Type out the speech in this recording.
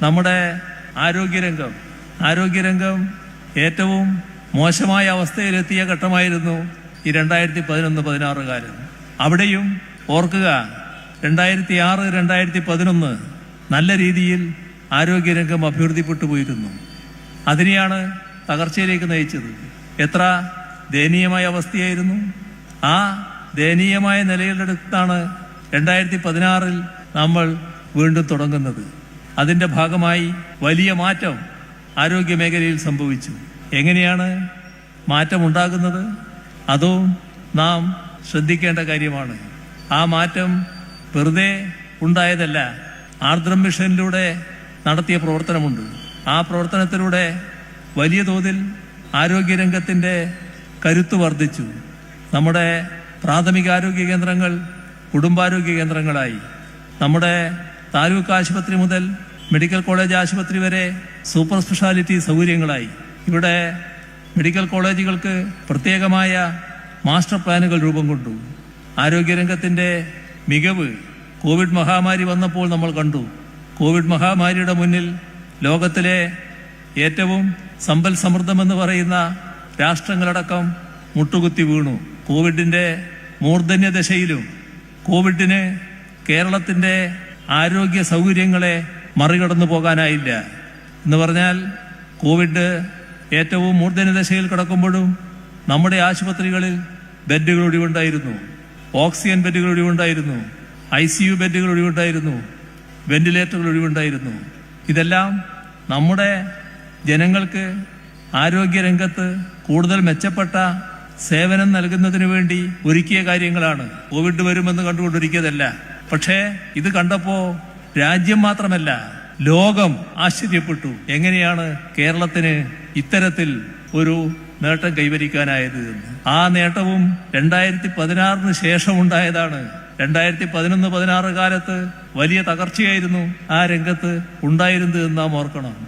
നമ്മുടെ ആരോഗ്യരംഗം ഏറ്റവും മോശമായ അവസ്ഥയിലെത്തിയ ഘട്ടമായിരുന്നു ഈ 2011-16 കാലം. അവിടെയും ഓർക്കുക, 2006-2011 നല്ല രീതിയിൽ ആരോഗ്യരംഗം അഭിവൃദ്ധിപ്പെട്ടു പോയിരുന്നു. അതിനെയാണ് തകർച്ചയിലേക്ക് നയിച്ചത്. എത്ര ദയനീയമായ അവസ്ഥയായിരുന്നു. ആ ദയനീയമായ നിലയിലെടുത്താണ് 2016 നമ്മൾ വീണ്ടും തുടങ്ങുന്നത്. അതിന്റെ ഭാഗമായി വലിയ മാറ്റം ആരോഗ്യ മേഖലയിൽ സംഭവിച്ചു. എങ്ങനെയാണ് മാറ്റമുണ്ടാകുന്നത്? അതും നാം ശ്രദ്ധിക്കേണ്ട കാര്യമാണ്. ആ മാറ്റം വെറുതെ ഉണ്ടായതല്ല. ആർദ്രം മിഷനിലൂടെ നടത്തിയ പ്രവർത്തനമുണ്ട്. ആ പ്രവർത്തനത്തിലൂടെ വലിയ തോതിൽ ആരോഗ്യരംഗത്തിന്റെ കരുത്ത് വർദ്ധിച്ചു. നമ്മുടെ പ്രാഥമിക ആരോഗ്യ കേന്ദ്രങ്ങൾ കുടുംബാരോഗ്യ കേന്ദ്രങ്ങളായി. നമ്മുടെ താലൂക്ക് ആശുപത്രി മുതൽ മെഡിക്കൽ കോളേജ് ആശുപത്രി വരെ സൂപ്പർ സ്പെഷ്യാലിറ്റി സൗകര്യങ്ങളായി. ഇവിടെ മെഡിക്കൽ കോളേജുകൾക്ക് പ്രത്യേകമായ മാസ്റ്റർ പ്ലാനുകൾ രൂപം കൊണ്ടു. ആരോഗ്യരംഗത്തിന്റെ മികവ് കോവിഡ് മഹാമാരി വന്നപ്പോൾ നമ്മൾ കണ്ടു. കോവിഡ് മഹാമാരിയുടെ മുന്നിൽ ലോകത്തിലെ ഏറ്റവും സമ്പൽ സമൃദ്ധമെന്ന് പറയുന്ന രാഷ്ട്രങ്ങളടക്കം മുട്ടുകുത്തി വീണു. കോവിഡിന്റെ മൂർധന്യദശയിലും കോവിഡിന് കേരളത്തിന്റെ ആരോഗ്യ സൗകര്യങ്ങളെ മറികടന്നു പോകാനായില്ല. എന്ന് പറഞ്ഞാൽ കോവിഡ് ഏറ്റവും മൂർധന്യദശയിൽ കിടക്കുമ്പോഴും നമ്മുടെ ആശുപത്രികളിൽ ബെഡുകൾ ഒഴിവുണ്ടായിരുന്നു, ഓക്സിജൻ ബെഡുകൾ ഒഴിവുണ്ടായിരുന്നു, ICU ബെഡുകൾ ഒഴിവുണ്ടായിരുന്നു, വെന്റിലേറ്ററുകൾ ഒഴിവുണ്ടായിരുന്നു. ഇതെല്ലാം നമ്മുടെ ജനങ്ങൾക്ക് ആരോഗ്യരംഗത്ത് കൂടുതൽ മെച്ചപ്പെട്ട സേവനം നൽകുന്നതിന് വേണ്ടി ഒരുക്കിയ കാര്യങ്ങളാണ്. കോവിഡ് വരുമെന്ന് കണ്ടുകൊണ്ട് ഒരുക്കിയതല്ല. പക്ഷേ ഇത് കണ്ടപ്പോ രാജ്യം മാത്രമല്ല ലോകം ആശ്ചര്യപ്പെട്ടു. എങ്ങനെയാണ് കേരളത്തിന് ഇത്തരത്തിൽ ഒരു നേട്ടം കൈവരിക്കാനായത്? ആ നേട്ടവും 2016 ശേഷം ഉണ്ടായതാണ്. 2011-16 കാലത്ത് വലിയ തകർച്ചയായിരുന്നു ആ രംഗത്ത് ഉണ്ടായിരുന്നത് എന്ന് നാം ഓർക്കണം.